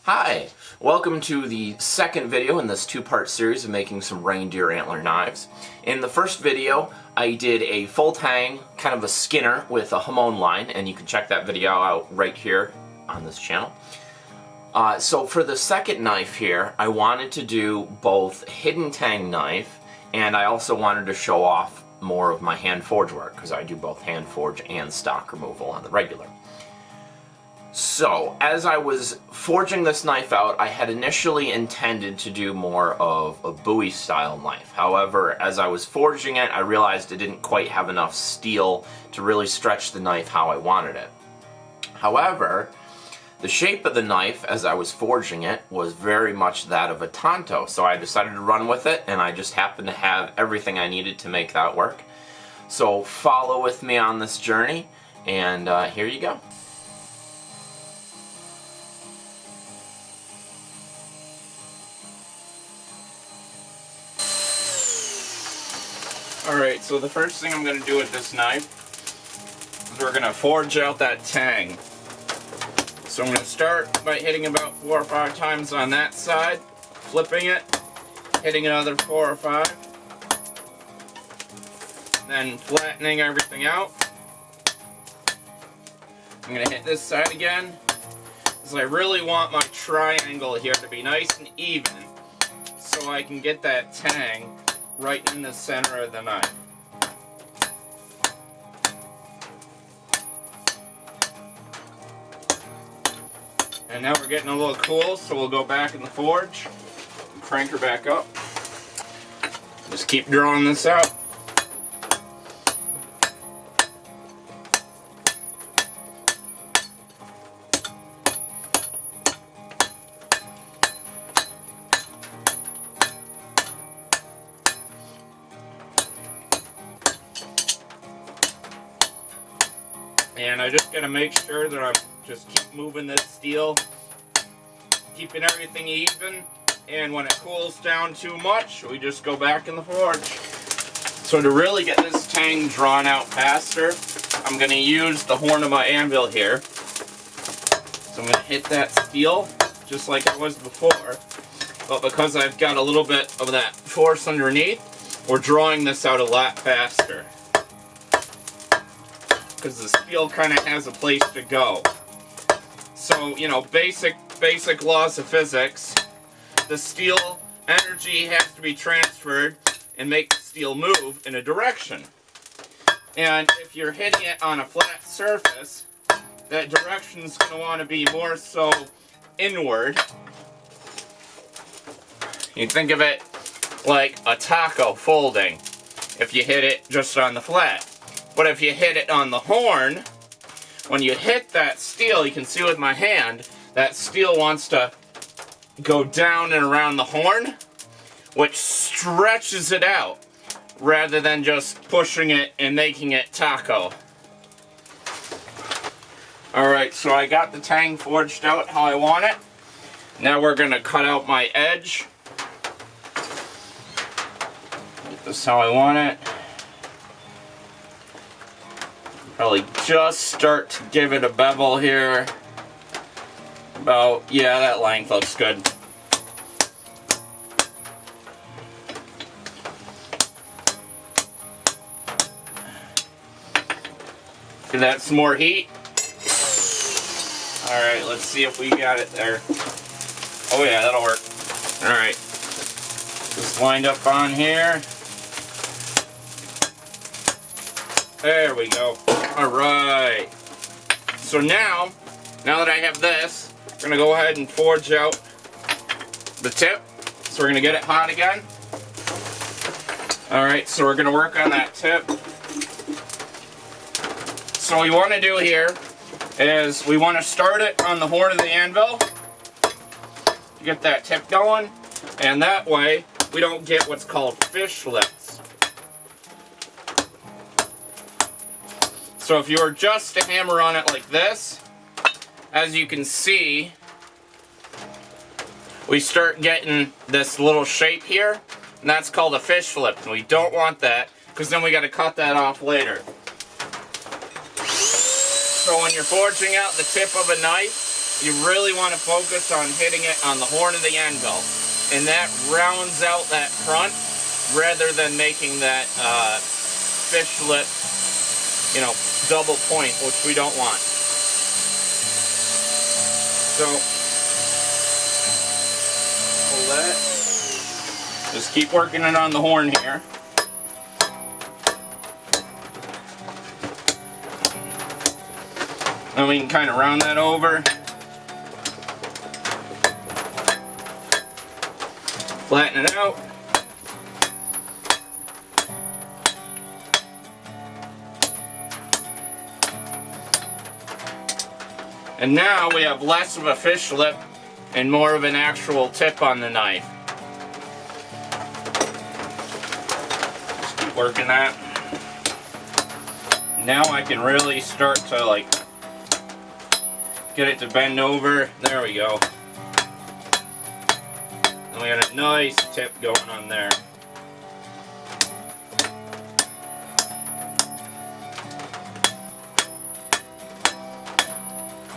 Hi, welcome to the second video in this two-part series of making some reindeer antler knives. In the first video, I did a full tang, kind of a skinner with a hamon line, and you can check that video out right here on this channel. So for the second knife here, I wanted to do both hidden tang knife, and I also wanted to show off more of my hand forge work, because I do both hand forge and stock removal on the regular. So, as I was forging this knife out, I had initially intended to do more of a Bowie style knife. However, as I was forging it, I realized I didn't quite have enough steel to really stretch the knife how I wanted it. However, the shape of the knife as I was forging it was very much that of a Tanto, so I decided to run with it, and I just happened to have everything I needed to make that work. So follow with me on this journey, and here you go. Alright, so the first thing I'm going to do with this knife is we're going to forge out that tang. So I'm going to start by hitting about 4 or 5 times on that side, flipping it, hitting another 4 or 5, then flattening everything out. I'm going to hit this side again, because I really want my triangle here to be nice and even, so I can get that tang right in the center of the knife. And now we're getting a little cool, so we'll go back in the forge and crank her back up. Just keep drawing this out. And I just gotta make sure that I'm just keep moving this steel, keeping everything even, and when it cools down too much, we just go back in the forge. So to really get this tang drawn out faster, I'm gonna use the horn of my anvil here. So I'm gonna hit that steel, just like it was before, but because I've got a little bit of that force underneath, we're drawing this out a lot faster, because the steel kind of has a place to go. So, you know, basic laws of physics, the steel energy has to be transferred and make the steel move in a direction. And if you're hitting it on a flat surface, that direction is going to want to be more so inward. You think of it like a taco folding if you hit it just on the flat. But if you hit it on the horn, when you hit that steel, you can see with my hand, that steel wants to go down and around the horn, which stretches it out, rather than just pushing it and making it taco. Alright, so I got the tang forged out how I want it. Now we're going to cut out my edge. Get this how I want it. Probably just start to give it a bevel here. About, yeah, that length looks good. Give that some more heat. Alright, let's see if we got it there. Oh yeah, that'll work. Alright. Just lined up on here. There we go. Alright. So now that I have this, we're going to go ahead and forge out the tip. So we're going to get it hot again. Alright, so we're going to work on that tip. So what we want to do here is we want to start it on the horn of the anvil. Get that tip going. And that way we don't get what's called fish lips. So if you were just to hammer on it like this, as you can see, we start getting this little shape here, and that's called a fish flip. And we don't want that, because then we got to cut that off later. So when you're forging out the tip of a knife, you really want to focus on hitting it on the horn of the anvil. And that rounds out that front rather than making that fish lip, you know, double point, which we don't want. So, pull that. Just keep working it on the horn here. And we can kind of round that over. Flatten it out. And now we have less of a fish lip and more of an actual tip on the knife. Just keep working that. Now I can really start to like get it to bend over. There we go. And we got a nice tip going on there.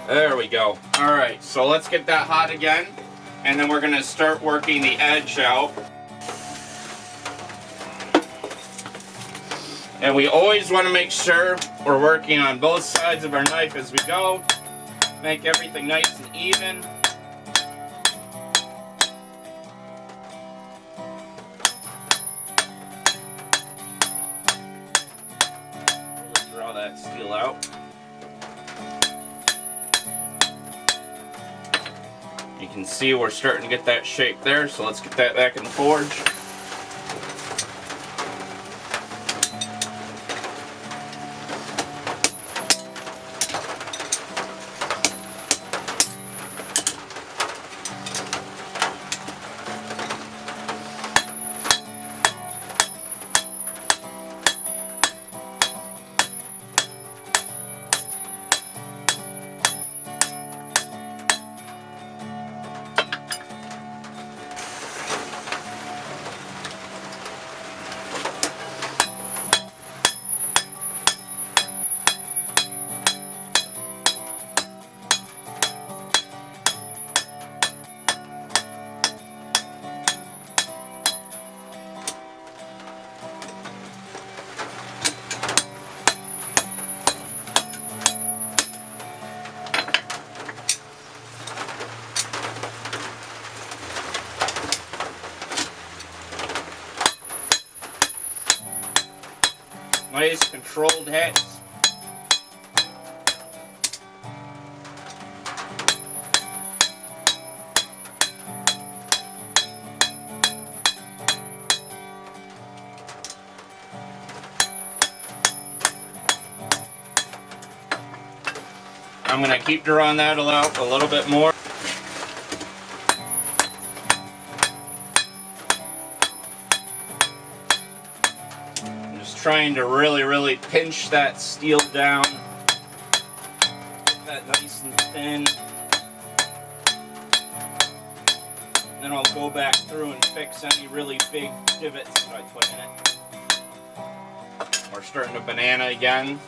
There we go. Alright, so let's get that hot again. And then we're going to start working the edge out. And we always want to make sure we're working on both sides of our knife as we go. Make everything nice and even. We'll draw that steel out. You can see we're starting to get that shape there, so let's get that back in the forge. Nice controlled hits. I'm going to keep drawing that out a little bit more. Trying to really pinch that steel down, get that nice and thin. Then I'll go back through and fix any really big divots that I put in it. We're starting to banana again,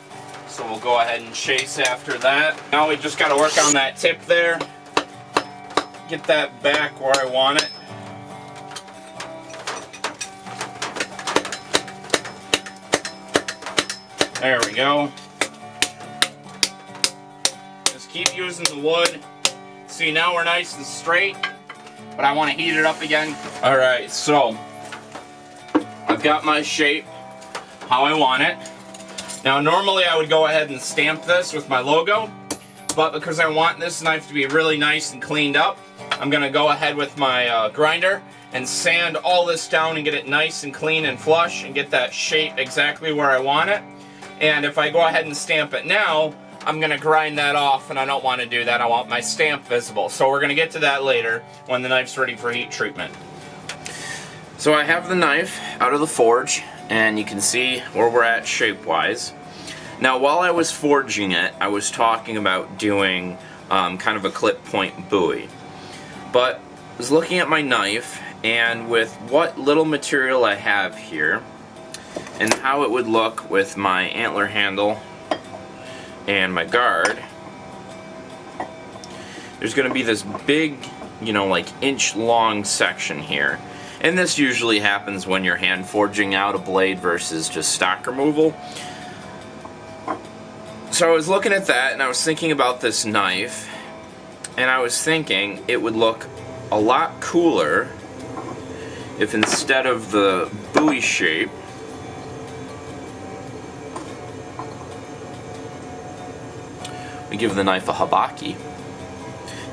so we'll go ahead and chase after that. Now we just got to work on that tip there, get that back where I want it. There we go. Just keep using the wood. See, now we're nice and straight, but I want to heat it up again. Alright, so I've got my shape how I want it. Now normally I would go ahead and stamp this with my logo, but because I want this knife to be really nice and cleaned up, I'm going to go ahead with my grinder and sand all this down and get it nice and clean and flush and get that shape exactly where I want it. And if I go ahead and stamp it now, I'm going to grind that off, and I don't want to do that. I want my stamp visible. So we're going to get to that later when the knife's ready for heat treatment. So I have the knife out of the forge, and you can see where we're at shape-wise. Now while I was forging it, I was talking about doing kind of a clip point buoy. But I was looking at my knife, and with what little material I have here, and how it would look with my antler handle and my guard, there's going to be this big, you know, like inch-long section here. And this usually happens when you're hand forging out a blade versus just stock removal. So I was looking at that, and I was thinking about this knife, and I was thinking it would look a lot cooler if instead of the buoy shape, we give the knife a habaki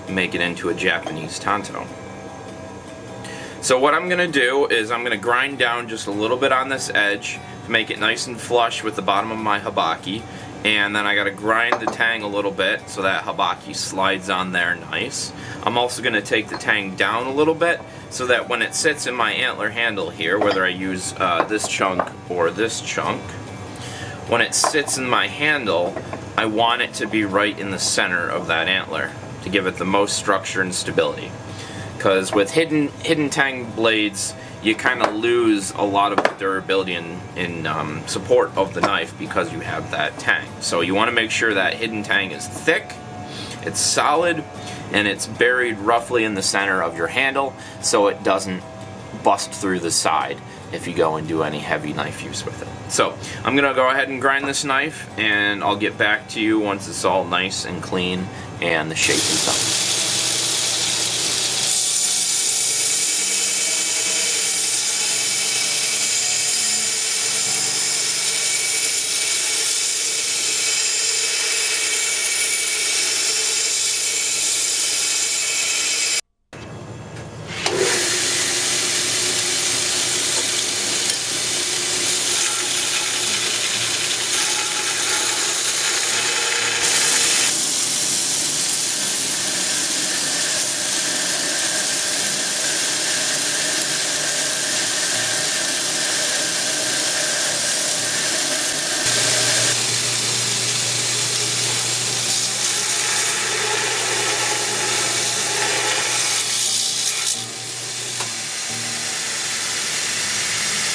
and make it into a Japanese Tanto. So what I'm going to do is I'm going to grind down just a little bit on this edge to make it nice and flush with the bottom of my habaki, and then I got to grind the tang a little bit so that habaki slides on there nice. I'm also going to take the tang down a little bit so that when it sits in my antler handle here, whether I use this chunk or this chunk, when it sits in my handle, I want it to be right in the center of that antler to give it the most structure and stability. Because with hidden tang blades, you kind of lose a lot of the durability and support of the knife because you have that tang. So you want to make sure that hidden tang is thick, it's solid, and it's buried roughly in the center of your handle so it doesn't bust through the side if you go and do any heavy knife use with it. So I'm going to go ahead and grind this knife, and I'll get back to you once it's all nice and clean and the shape is done.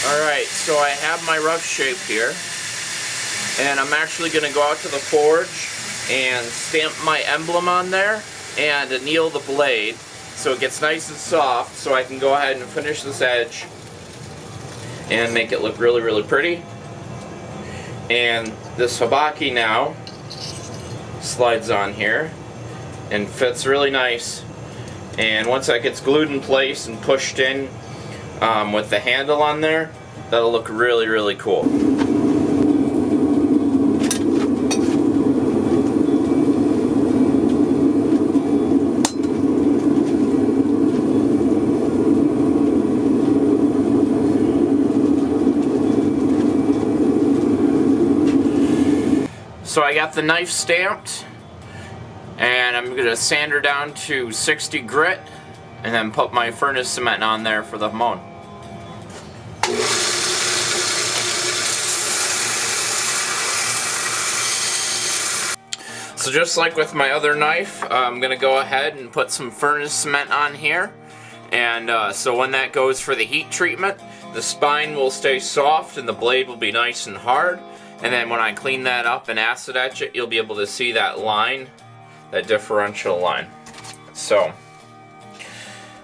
Alright, so I have my rough shape here, and I'm actually going to go out to the forge and stamp my emblem on there and anneal the blade so it gets nice and soft, so I can go ahead and finish this edge and make it look really, really pretty. And this habaki now slides on here and fits really nice, and once that gets glued in place and pushed in with the handle on there, that'll look really, really cool. So I got the knife stamped, and I'm going to sand her down to 60 grit and then put my furnace cement on there for the Hamon. So just like with my other knife, I'm going to go ahead and put some furnace cement on here, and so when that goes for the heat treatment, the spine will stay soft and the blade will be nice and hard, and then when I clean that up and acid etch it, you'll be able to see that line, that differential line. So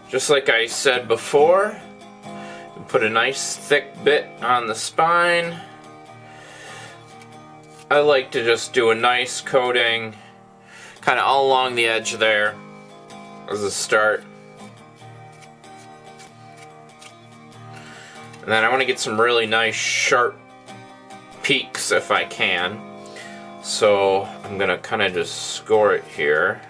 just like I said before, put a nice thick bit on the spine. I like to just do a nice coating kind of all along the edge there as a start. And then I want to get some really nice sharp peaks if I can. So I'm going to kind of just score it here.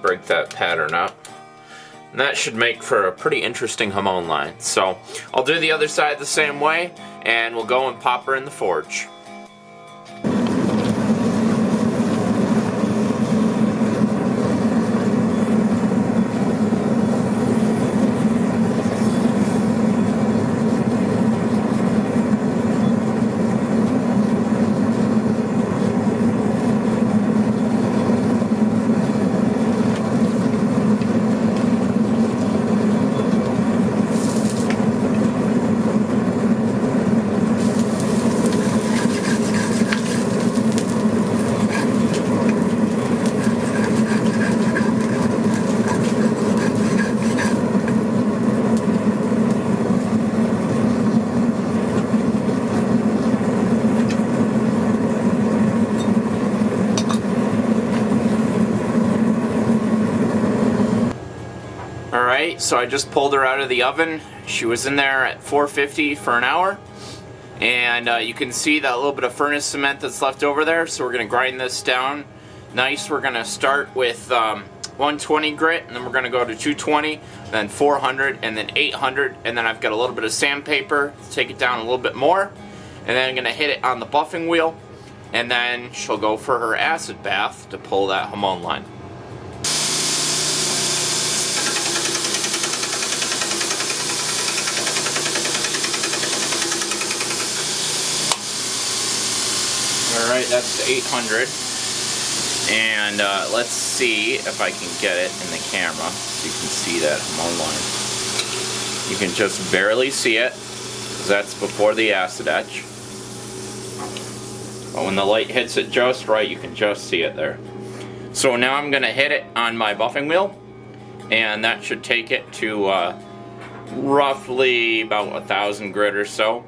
Break that pattern up. And that should make for a pretty interesting Hamon line. So I'll do the other side the same way, and we'll go and pop her in the forge. Alright, so I just pulled her out of the oven. She was in there at 450 for an hour. And you can see that little bit of furnace cement that's left over there. So we're going to grind this down nice. We're going to start with 120 grit, and then we're going to go to 220, then 400, and then 800. And then I've got a little bit of sandpaper to take it down a little bit more. And then I'm going to hit it on the buffing wheel. And then she'll go for her acid bath to pull that hamon line. Alright, that's the 800. And let's see if I can get it in the camera so you can see that hamon line. You can just barely see it, because that's before the acid etch. But when the light hits it just right, you can just see it there. So now I'm going to hit it on my buffing wheel, and that should take it to roughly about 1,000 grit or so.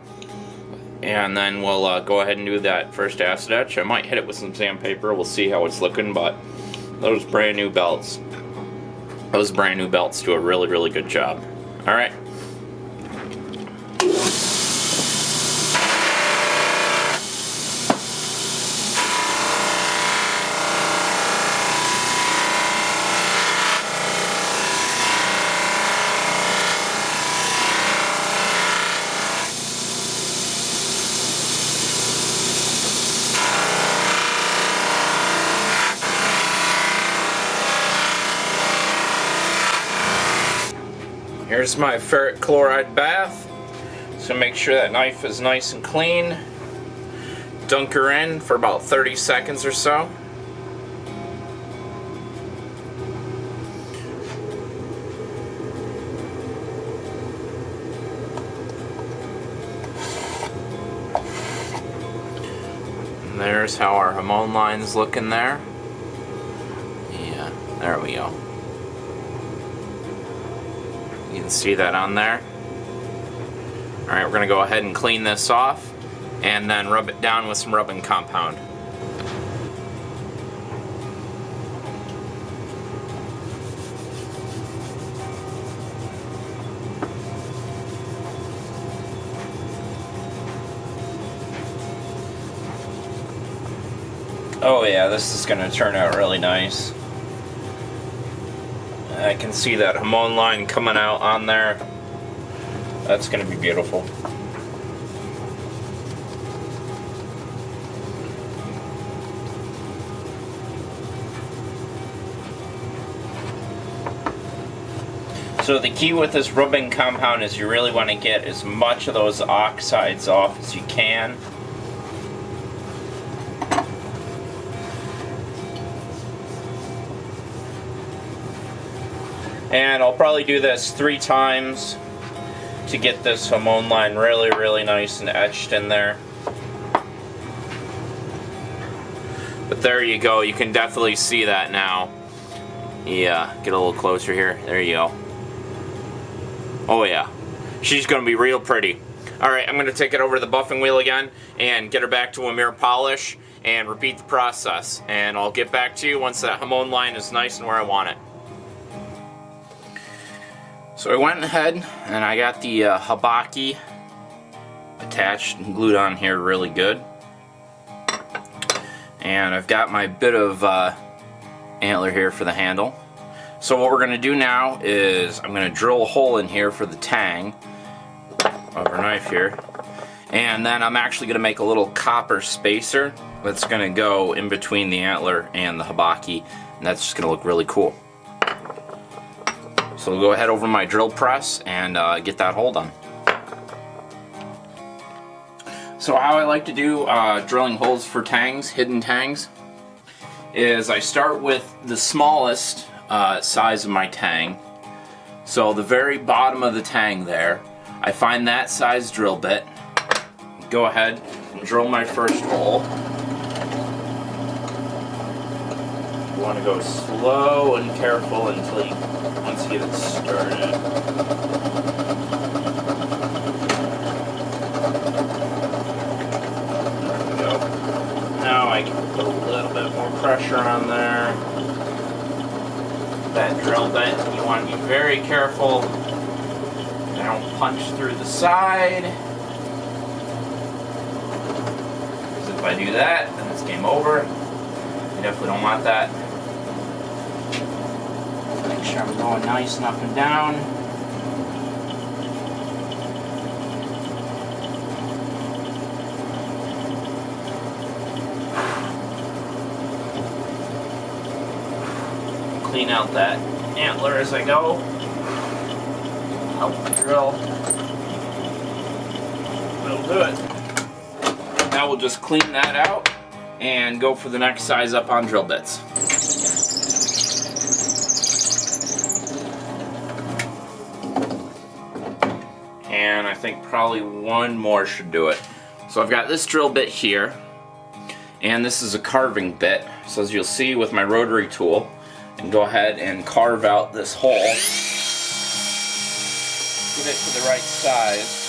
And then we'll go ahead and do that first acid etch. I might hit it with some sandpaper. We'll see how it's looking, but those brand new belts do a really, really good job. All right. Here's my ferric chloride bath. So make sure that knife is nice and clean. Dunk her in for about 30 seconds or so. And there's how our hamon line's looking there. Yeah, there we go. You can see that on there. Alright, we're going to go ahead and clean this off and then rub it down with some rubbing compound. Oh yeah, this is going to turn out really nice. I can see that hamon line coming out on there. That's going to be beautiful. So the key with this rubbing compound is you really want to get as much of those oxides off as you can. And I'll probably do this 3 times to get this hamon line really, really nice and etched in there. But there you go, you can definitely see that now. Yeah, get a little closer here. There you go. Oh yeah, she's going to be real pretty. Alright, I'm going to take it over to the buffing wheel again and get her back to a mirror polish and repeat the process. And I'll get back to you once that hamon line is nice and where I want it. So I went ahead and I got the habaki attached and glued on here really good. And I've got my bit of antler here for the handle. So what we're going to do now is I'm going to drill a hole in here for the tang of our knife here. And then I'm actually going to make a little copper spacer that's going to go in between the antler and the habaki. And that's just going to look really cool. So we'll go ahead over my drill press and get that hole done. So how I like to do drilling holes for tangs, hidden tangs, is I start with the smallest size of my tang. So the very bottom of the tang there, I find that size drill bit, go ahead and drill my first hole. You want to go slow and careful until you once you get it started. There we go. Now I can put a little bit more pressure on there. that drill bit. You want to be very careful. I don't punch through the side. Because if I do that, then it's game over. You definitely don't want that. Make sure I'm going nice and up and down. Clean out that antler as I go. Help the drill. That'll do it. Now we'll just clean that out and go for the next size up on drill bits. And I think probably one more should do it. So I've got this drill bit here, and this is a carving bit. So as you'll see with my rotary tool, I can go ahead and carve out this hole. Get it to the right size.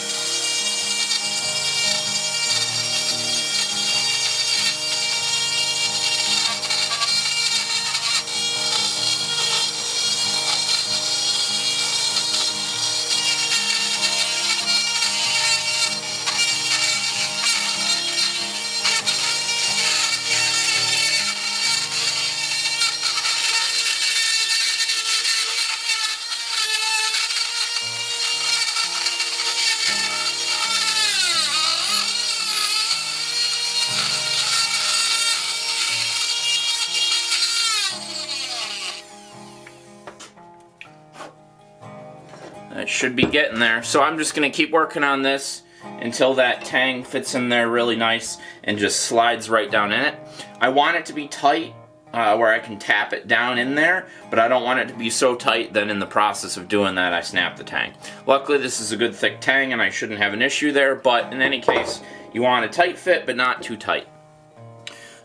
That should be getting there. So I'm just going to keep working on this until that tang fits in there really nice and just slides right down in it. I want it to be tight where I can tap it down in there, but I don't want it to be so tight that in the process of doing that I snap the tang. Luckily this is a good thick tang and I shouldn't have an issue there, but in any case you want a tight fit but not too tight.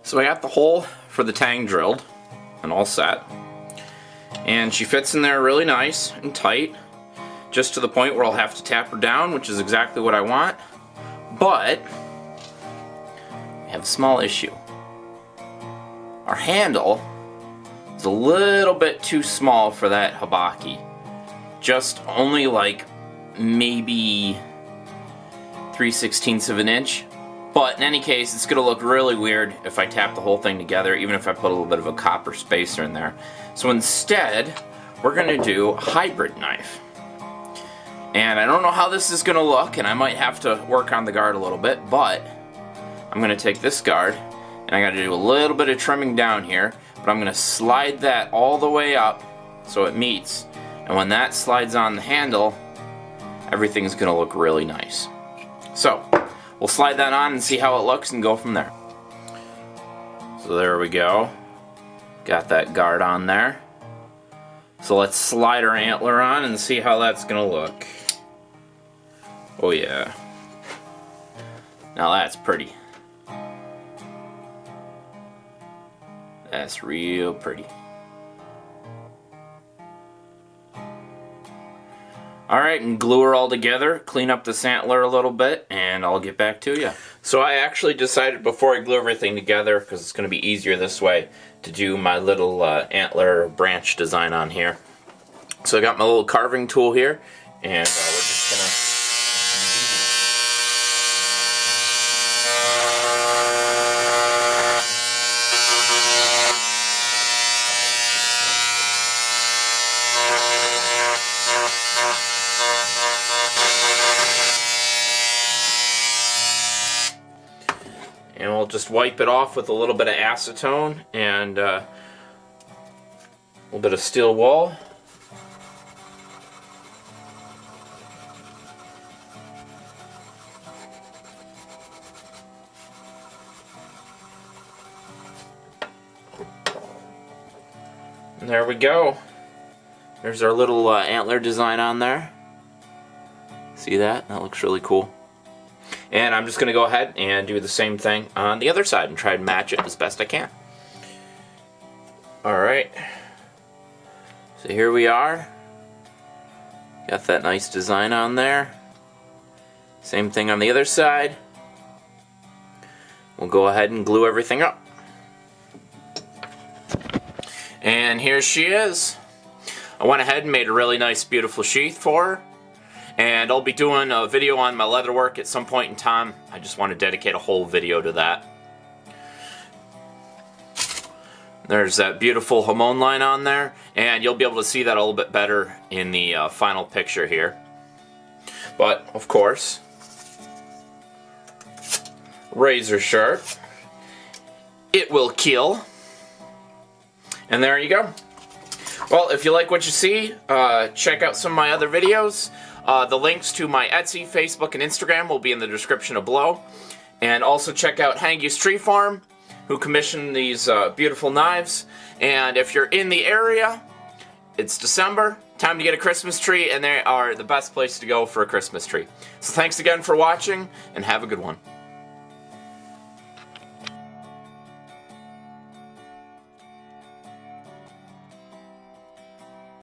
So I got the hole for the tang drilled and all set, and she fits in there really nice and tight, just to the point where I'll have to tap her down, which is exactly what I want. But I have a small issue. Our handle is a little bit too small for that habaki. Just only like maybe 3/16 of an inch. But in any case, it's going to look really weird if I tap the whole thing together, even if I put a little bit of a copper spacer in there. So instead, we're going to do a hybrid knife. And I don't know how this is going to look, and I might have to work on the guard a little bit, but I'm going to take this guard, and I got to do a little bit of trimming down here, but I'm going to slide that all the way up so it meets, and when that slides on the handle, everything's going to look really nice. So, we'll slide that on and see how it looks and go from there. So there we go. Got that guard on there. So let's slide our antler on and see how that's going to look. Oh yeah. Now that's pretty. That's real pretty. Alright, and glue her all together, clean up this antler a little bit, and I'll get back to you. So I actually decided before I glue everything together, because it's going to be easier this way, to do my little antler branch design on here. So I got my little carving tool here, and we're just going to... And we'll just wipe it off with a little bit of acetone and a little bit of steel wool. And there we go. There's our little antler design on there. See that? That looks really cool. And I'm just going to go ahead and do the same thing on the other side and try to match it as best I can. Alright. So here we are. Got that nice design on there. Same thing on the other side. We'll go ahead and glue everything up. And here she is. I went ahead and made a really nice, beautiful sheath for her. And I'll be doing a video on my leatherwork at some point in time. I just want to dedicate a whole video to that. There's that beautiful Hamon line on there, and you'll be able to see that a little bit better in the final picture here. But, of course, razor sharp. It will kill. And there you go. Well, if you like what you see, check out some of my other videos. The links to my Etsy, Facebook, and Instagram will be in the description below. And also check out Hanggi's Tree Farm, who commissioned these beautiful knives. And if you're in the area, it's December, time to get a Christmas tree, and they are the best place to go for a Christmas tree. So thanks again for watching, and have a good one.